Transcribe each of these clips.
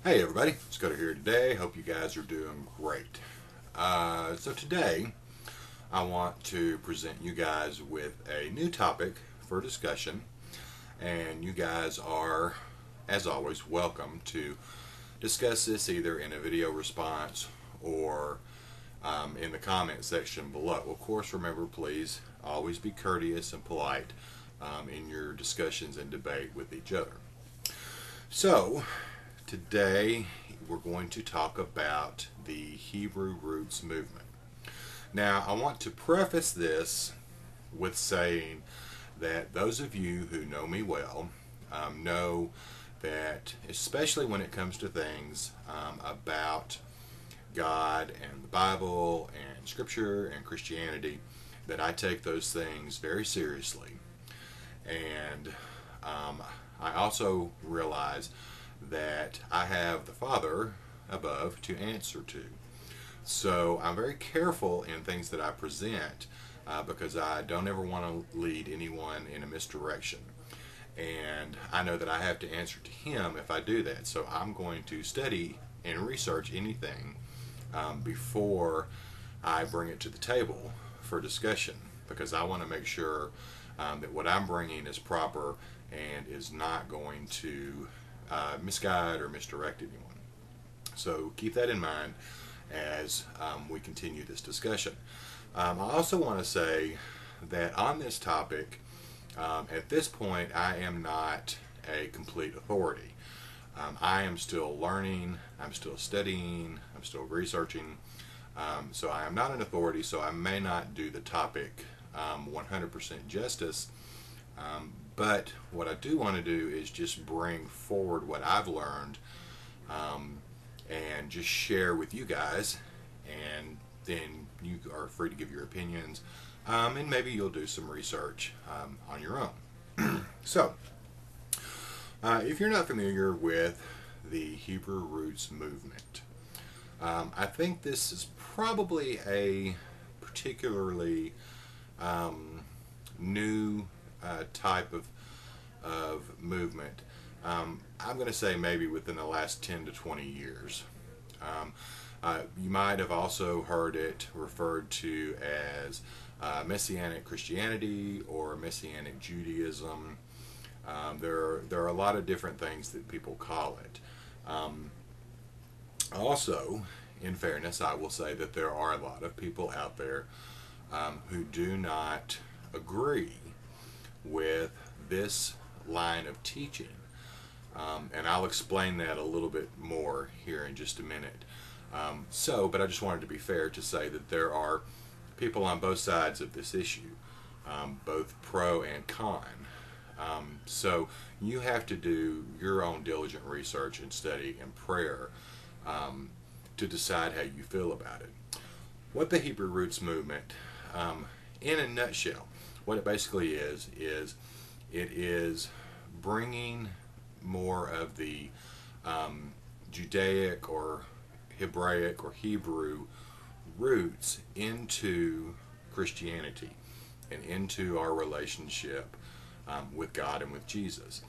Hey everybody, Scudder here today. Hope you guys are doing great. So today I want to present you guys with a new topic for discussion, and you guys are, as always, welcome to discuss this either in a video response or in the comment section below. Of course, remember, please always be courteous and polite in your discussions and debate with each other. So today we're going to talk about the Hebrew roots movement. Now, I want to preface this with saying that those of you who know me well know that, especially when it comes to things about God and the Bible and Scripture and Christianity, that I take those things very seriously. And I also realize that I have the Father above to answer to. So I'm very careful in things that I present because I don't ever want to lead anyone in a misdirection. And I know that I have to answer to Him if I do that. So I'm going to study and research anything before I bring it to the table for discussion, because I want to make sure that what I'm bringing is proper and is not going to misguide or misdirect anyone. So keep that in mind as we continue this discussion. I also want to say that on this topic, at this point, I am not a complete authority. I am still learning, I'm still studying, I'm still researching, so I am not an authority, so I may not do the topic 100% justice, but what I do want to do is just bring forward what I've learned and just share with you guys, and then you are free to give your opinions, and maybe you'll do some research on your own. So, if you're not familiar with the Hebrew roots movement, I think this is probably a particularly new type of movement. I'm going to say maybe within the last 10 to 20 years. You might have also heard it referred to as Messianic Christianity or Messianic Judaism. There are a lot of different things that people call it. Also, in fairness, I will say that there are a lot of people out there who do not agree with this line of teaching. And I'll explain that a little bit more here in just a minute. But I just wanted to be fair to say that there are people on both sides of this issue, both pro and con. So you have to do your own diligent research and study and prayer to decide how you feel about it. What the Hebrew roots movement, in a nutshell, what it basically is it is bringing more of the Judaic or Hebraic or Hebrew roots into Christianity and into our relationship with God and with Jesus.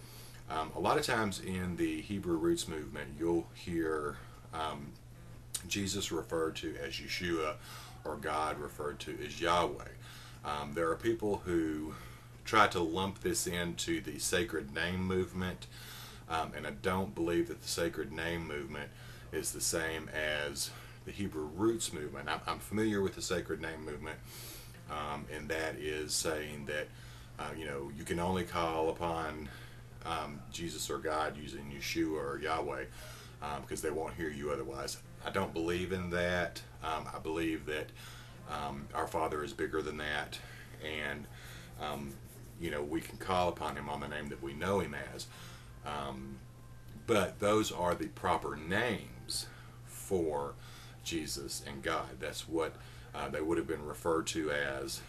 A lot of times in the Hebrew roots movement, you'll hear Jesus referred to as Yeshua or God referred to as Yahweh. There are people who try to lump this into the sacred name movement, and I don't believe that the sacred name movement is the same as the Hebrew roots movement. I'm familiar with the sacred name movement, and that is saying that you can only call upon Jesus or God using Yeshua or Yahweh because they won't hear you otherwise. I don't believe in that. I believe that our Father is bigger than that, and we can call upon Him on the name that we know Him as. But those are the proper names for Jesus and God. That's what they would have been referred to as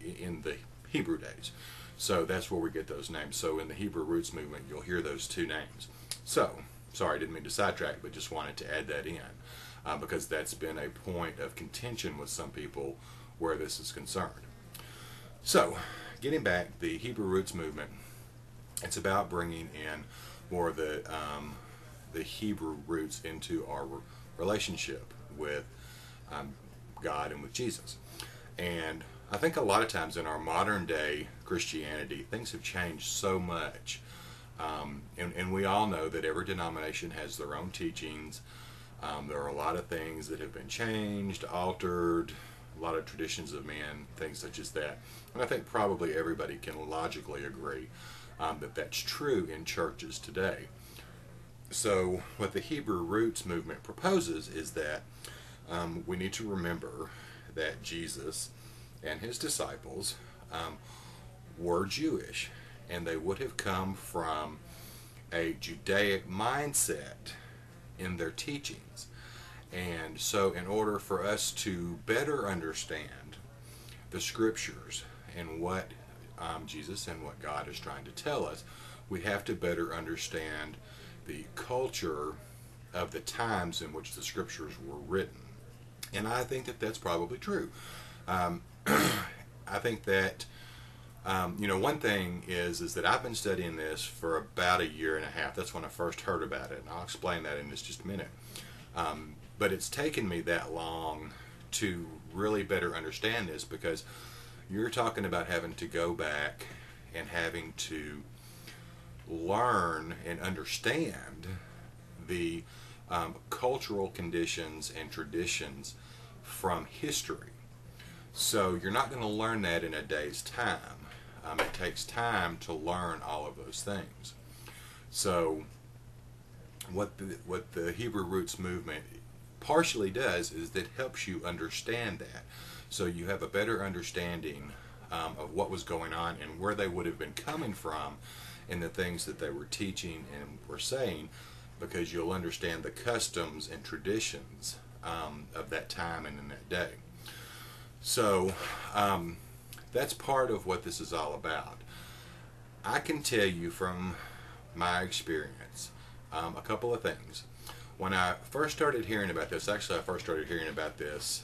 in the Hebrew days. So that's where we get those names. So in the Hebrew roots movement, you'll hear those two names. So, sorry, I didn't mean to sidetrack, but just wanted to add that in because that's been a point of contention with some people where this is concerned. So, getting back, the Hebrew roots movement, it's about bringing in more of the the Hebrew roots into our relationship with God and with Jesus. And I think a lot of times in our modern day Christianity, things have changed so much. And we all know that every denomination has their own teachings. There are a lot of things that have been changed, altered, a lot of traditions of men, things such as that. And I think probably everybody can logically agree that that's true in churches today. So what the Hebrew roots movement proposes is that we need to remember that Jesus and his disciples were Jewish, and they would have come from a Judaic mindset in their teachings. And so in order for us to better understand the scriptures and what Jesus and what God is trying to tell us, we have to better understand the culture of the times in which the scriptures were written. And I think that that's probably true. I think that one thing is that I've been studying this for about a year and a half. That's when I first heard about it, and I'll explain that in just a minute. But it's taken me that long to really better understand this, because you're talking about having to go back and having to learn and understand the cultural conditions and traditions from history. So you're not going to learn that in a day's time. It takes time to learn all of those things. So what the Hebrew roots movement partially does is that it helps you understand that. So you have a better understanding of what was going on and where they would have been coming from in the things that they were teaching and were saying, because you'll understand the customs and traditions of that time and in that day. So that's part of what this is all about. I can tell you from my experience a couple of things. When I first started hearing about this,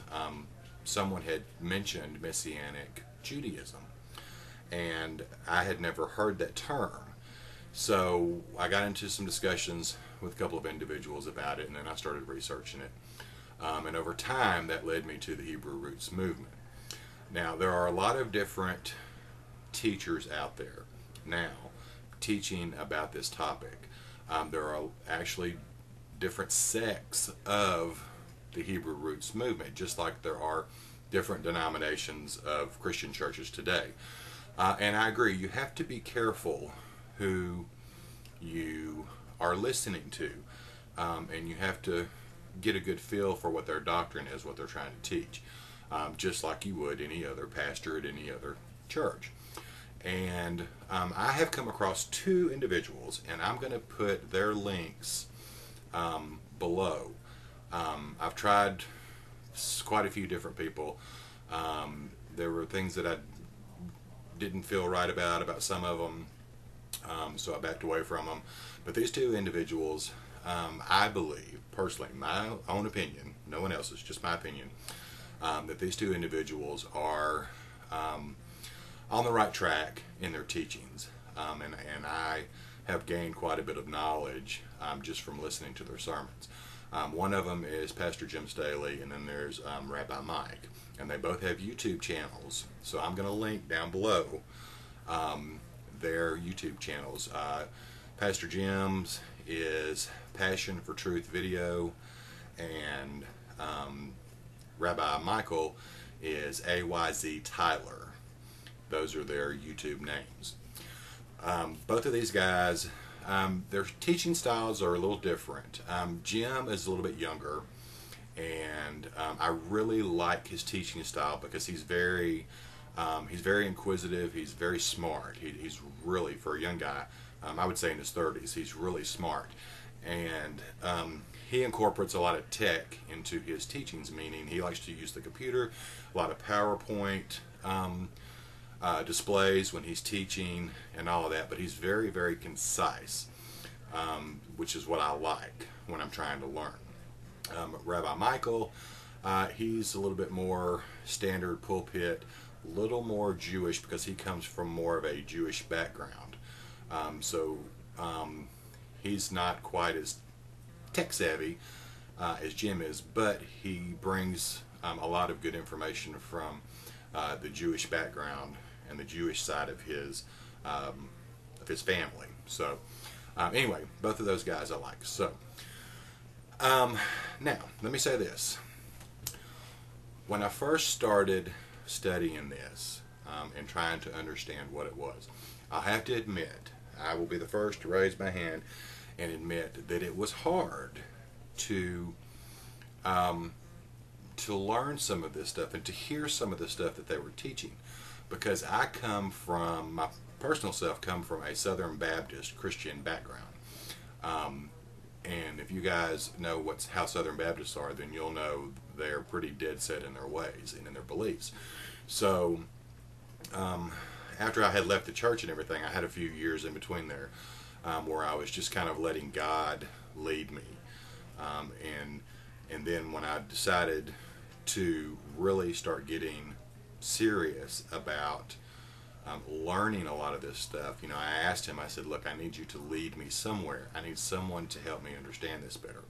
someone had mentioned Messianic Judaism, and I had never heard that term. So I got into some discussions with a couple of individuals about it, and then I started researching it. And over time, that led me to the Hebrew roots movement. Now, there are a lot of different teachers out there now teaching about this topic. There are actually different sects of the Hebrew roots movement, just like there are different denominations of Christian churches today. And I agree, you have to be careful who you are listening to, and you have to get a good feel for what their doctrine is, what they're trying to teach, just like you would any other pastor at any other church. And I have come across two individuals, and I'm going to put their links below. I've tried quite a few different people. There were things that I didn't feel right about some of them, so I backed away from them. But these two individuals, I believe, personally, my own opinion, no one else's, just my opinion, that these two individuals are on the right track in their teachings. And I have gained quite a bit of knowledge just from listening to their sermons. One of them is Pastor Jim Staley, and then there's Rabbi Mike. And they both have YouTube channels. So I'm going to link down below their YouTube channels. Pastor Jim's is Passion for Truth Video, and Rabbi Michael is AyzTyler. Those are their YouTube names. Both of these guys, their teaching styles are a little different. Jim is a little bit younger, and I really like his teaching style because he's very inquisitive. He's very smart. He's really, for a young guy, I would say in his 30s, he's really smart. And he incorporates a lot of tech into his teachings, meaning he likes to use the computer, a lot of PowerPoint displays when he's teaching and all of that, but he's very, very concise, which is what I like when I'm trying to learn. Rabbi Michael, he's a little bit more standard pulpit, a little more Jewish because he comes from more of a Jewish background. So he's not quite as tech savvy as Jim is, but he brings a lot of good information from the Jewish background and the Jewish side of his family. So anyway, both of those guys I like. So now let me say this: when I first started studying this and trying to understand what it was, I'll have to admit, I will be the first to raise my hand and admit that it was hard to learn some of this stuff and to hear some of the stuff that they were teaching, because I come from, my personal self come from a Southern Baptist Christian background. And if you guys know how Southern Baptists are, then you'll know they're pretty dead set in their ways and in their beliefs. So after I had left the church and everything, I had a few years in between there where I was just kind of letting God lead me. And then when I decided to really start getting serious about learning a lot of this stuff, I asked him, I said, look, I need you to lead me somewhere. I need someone to help me understand this better.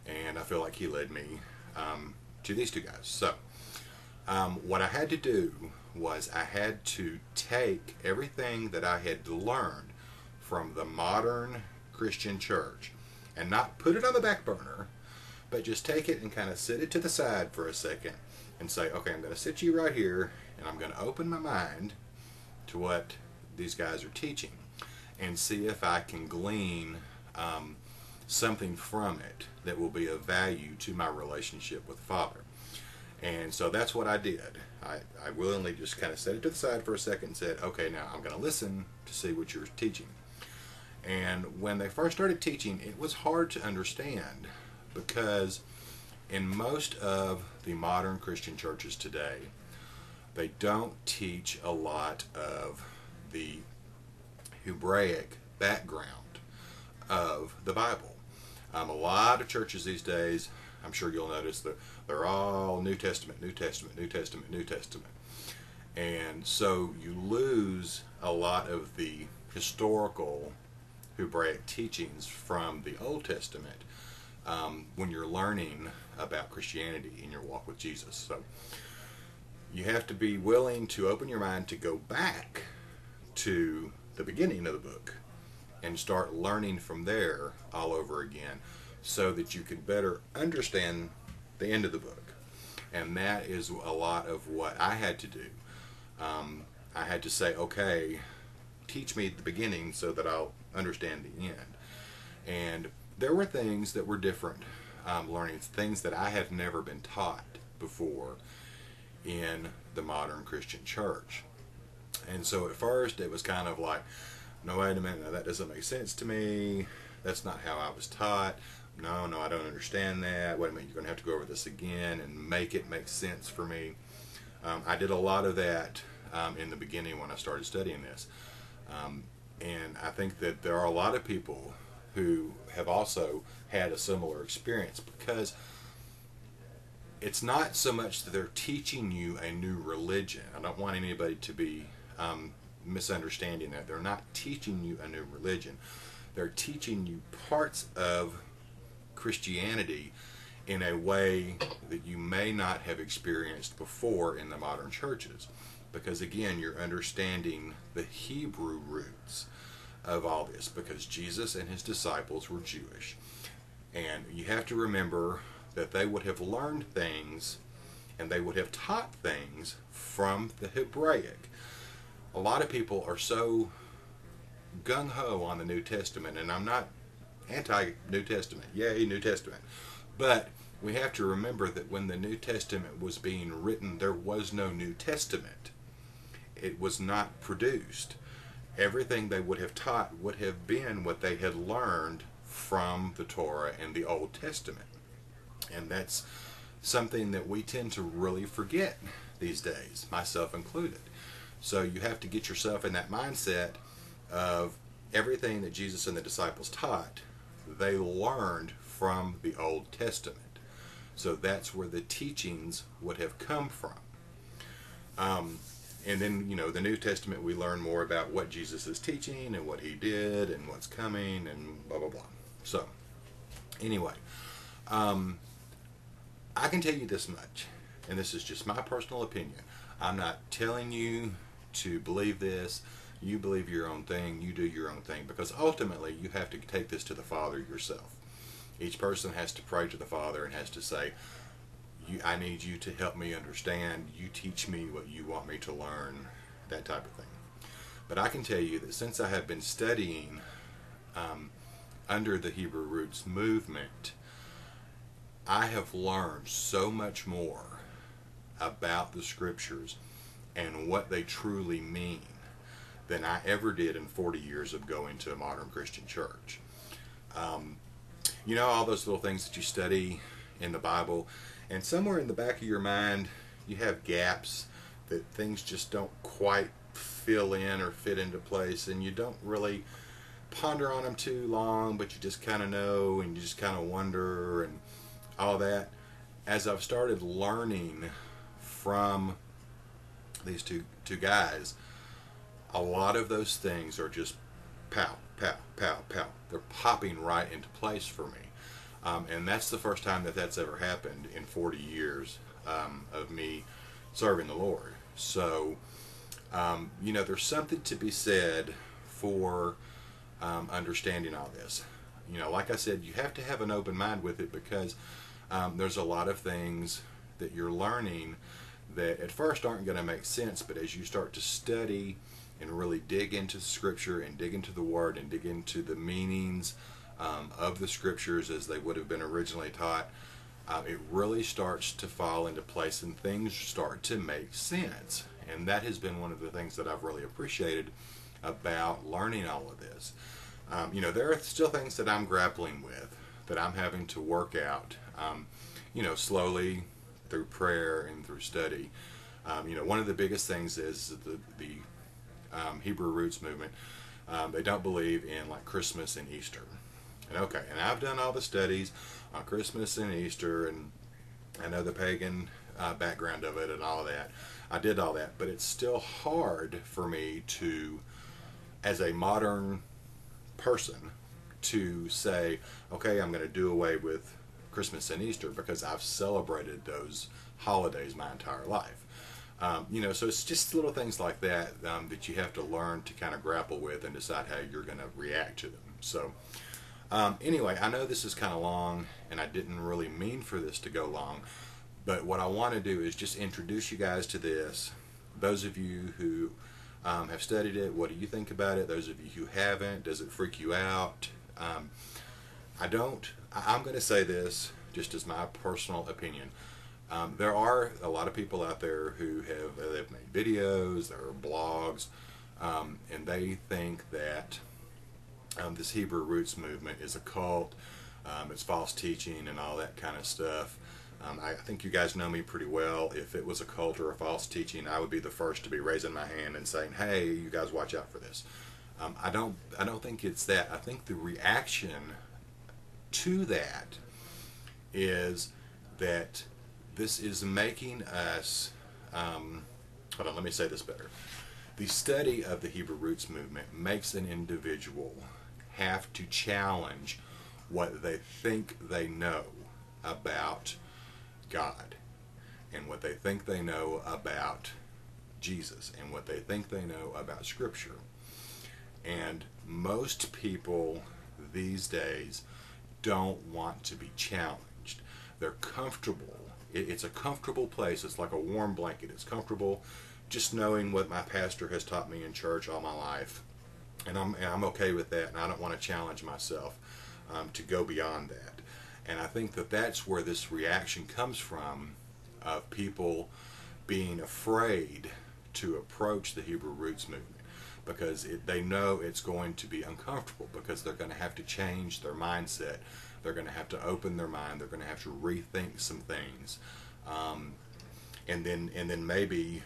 And I feel like he led me to these two guys. So what I had to do was I had to take everything that I had learned from the modern Christian church and not put it on the back burner, but just take it and kind of sit it to the side for a second and say, okay, I'm going to sit you right here and I'm going to open my mind to what these guys are teaching and see if I can glean something from it that will be of value to my relationship with the Father. And so that's what I did. I willingly just kind of set it to the side for a second and said, okay, now I'm going to listen to see what you're teaching. And when they first started teaching, it was hard to understand, because in most of the modern Christian churches today, they don't teach a lot of the Hebraic background of the Bible. A lot of churches these days, I'm sure you'll notice that they're all New Testament, New Testament, New Testament, New Testament. And so you lose a lot of the historical Hebraic teachings from the Old Testament when you're learning about Christianity in your walk with Jesus. So you have to be willing to open your mind to go back to the beginning of the book and start learning from there all over again, so that you could better understand the end of the book. And that is a lot of what I had to do. I had to say, okay, teach me the beginning so that I'll understand the end. And there were things that were different, learning things that I had never been taught before in the modern Christian church. And so at first it was kind of like, no, wait a minute, no, that doesn't make sense to me. That's not how I was taught. No, I don't understand that. Wait a minute, you're going to have to go over this again and make it make sense for me. I did a lot of that in the beginning when I started studying this. And I think that there are a lot of people who have also had a similar experience, because it's not so much that they're teaching you a new religion. I don't want anybody to be misunderstanding that. They're not teaching you a new religion. They're teaching you parts of Christianity in a way that you may not have experienced before in the modern churches, because again, you're understanding the Hebrew roots of all this, because Jesus and his disciples were Jewish, and you have to remember that they would have learned things and they would have taught things from the Hebraic. A lot of people are so gung-ho on the New Testament, and I'm not anti-New Testament, yay New Testament, but we have to remember that when the New Testament was being written, there was no New Testament. It was not produced. Everything they would have taught would have been what they had learned from the Torah and the Old Testament. And that's something that we tend to really forget these days, myself included. So you have to get yourself in that mindset of everything that Jesus and the disciples taught, they learned from the Old Testament. So that's where the teachings would have come from. And then, the New Testament, we learn more about what Jesus is teaching and what he did and what's coming and blah, blah, blah. So, Anyway, I can tell you this much, and this is just my personal opinion. I'm not telling you to believe this. You believe your own thing. You do your own thing, because ultimately you have to take this to the Father yourself. Each person has to pray to the Father and has to say, I need you to help me understand. You teach me what you want me to learn, that type of thing. But I can tell you that since I have been studying under the Hebrew Roots movement, I have learned so much more about the Scriptures and what they truly mean than I ever did in 40 years of going to a modern Christian church. You know, all those little things that you study in the Bible, and somewhere in the back of your mind you have gaps that things just don't quite fill in or fit into place, and you don't really ponder on them too long, but you just kind of know, and you just kind of wonder and all that. As I've started learning from these two guys, a lot of those things are just pow, pow, pow, pow. They're popping right into place for me. And that's the first time that that's ever happened in 40 years of me serving the Lord. So, you know, there's something to be said for understanding all this. You know, like I said, you have to have an open mind with it, because there's a lot of things that you're learning that at first aren't going to make sense, but as you start to study and really dig into Scripture and dig into the Word and dig into the meanings of the Scriptures as they would have been originally taught, it really starts to fall into place and things start to make sense. And that has been one of the things that I've really appreciated about learning all of this. You know, there are still things that I'm grappling with, that I'm having to work out, you know, slowly through prayer and through study. You know, one of the biggest things is the Hebrew Roots movement. They don't believe in like Christmas and Easter. And okay, and I've done all the studies on Christmas and Easter, and I know the pagan background of it and all of that. I did all that, but it's still hard for me to, as a modern person, to say, okay, I'm going to do away with Christmas and Easter because I've celebrated those holidays my entire life. You know, so it's just little things like that that you have to learn to kind of grapple with and decide how you're going to react to them. So anyway, I know this is kind of long, and I didn't really mean for this to go long, but what I want to do is just introduce you guys to this. Those of you who have studied it, what do you think about it? Those of you who haven't, does it freak you out? I'm going to say this just as my personal opinion. There are a lot of people out there who they've made videos, there are blogs, and they think that this Hebrew Roots movement is a cult, it's false teaching and all that kind of stuff. I think you guys know me pretty well. If it was a cult or a false teaching, I would be the first to be raising my hand and saying, hey, you guys watch out for this. I don't think it's that. I think the reaction to that is that this is making us, hold on, let me say this better. The study of the Hebrew Roots movement makes an individual have to challenge what they think they know about God, and what they think they know about Jesus, and what they think they know about Scripture. And most people these days don't want to be challenged. They're comfortable. It's a comfortable place. It's like a warm blanket. It's comfortable just knowing what my pastor has taught me in church all my life, and I'm okay with that, and I don't want to challenge myself to go beyond that. And I think that that's where this reaction comes from, of people being afraid to approach the Hebrew Roots movement, because they know it's going to be uncomfortable, because they're going to have to change their mindset. They're going to have to open their mind. They're going to have to rethink some things, and then maybe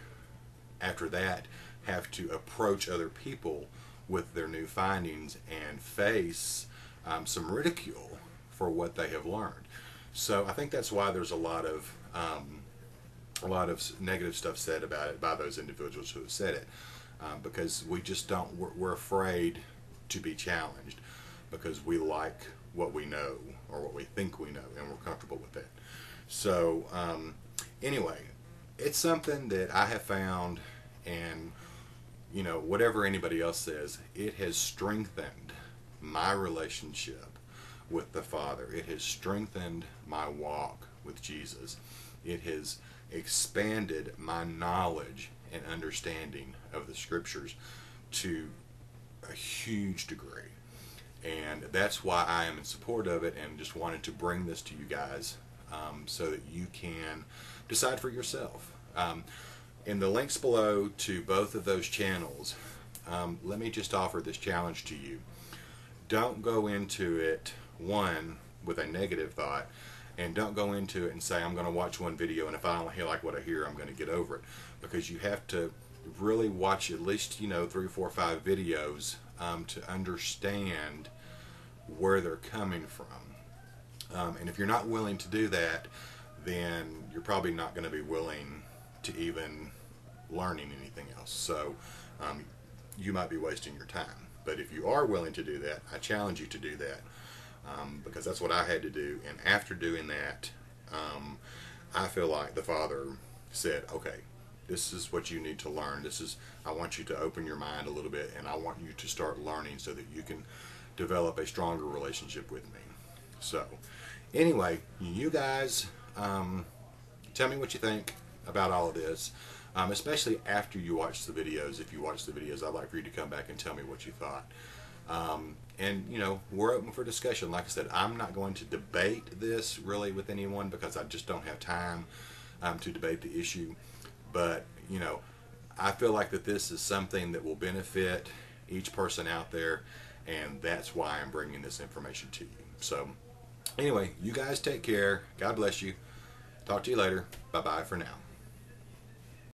after that have to approach other people with their new findings and face some ridicule for what they have learned. So I think that's why there's a lot of negative stuff said about it by those individuals who have said it, because we just don't. We're afraid to be challenged. because we like what we know or what we think we know, and we're comfortable with it. So anyway, it's something that I have found, and whatever anybody else says, it has strengthened my relationship with the Father. It has strengthened my walk with Jesus. It has expanded my knowledge and understanding of the Scriptures to a huge degree. And that's why I am in support of it, and just wanted to bring this to you guys so that you can decide for yourself. In the links below to both of those channels, let me just offer this challenge to you. Don't go into it, one, with a negative thought, and don't go into it and say, I'm going to watch one video, and if I don't like what I hear, I'm going to get over it. Because you have to really watch at least 3, 4, 5 videos to understand where they're coming from. And if you're not willing to do that, then you're probably not going to be willing to even learning anything else. So you might be wasting your time. But if you are willing to do that, I challenge you to do that, because that's what I had to do. And after doing that, I feel like the Father said, okay, this is what you need to learn. I want you to open your mind a little bit, and I want you to start learning so that you can develop a stronger relationship with me. So anyway, you guys, tell me what you think about all of this, especially after you watch the videos. If you watch the videos, I'd like for you to come back and tell me what you thought. And we're open for discussion. Like I said, I'm not going to debate this really with anyone, because I just don't have time to debate the issue. But I feel like that this is something that will benefit each person out there, and that's why I'm bringing this information to you. So anyway, you guys take care. God bless you. Talk to you later. Bye-bye for now.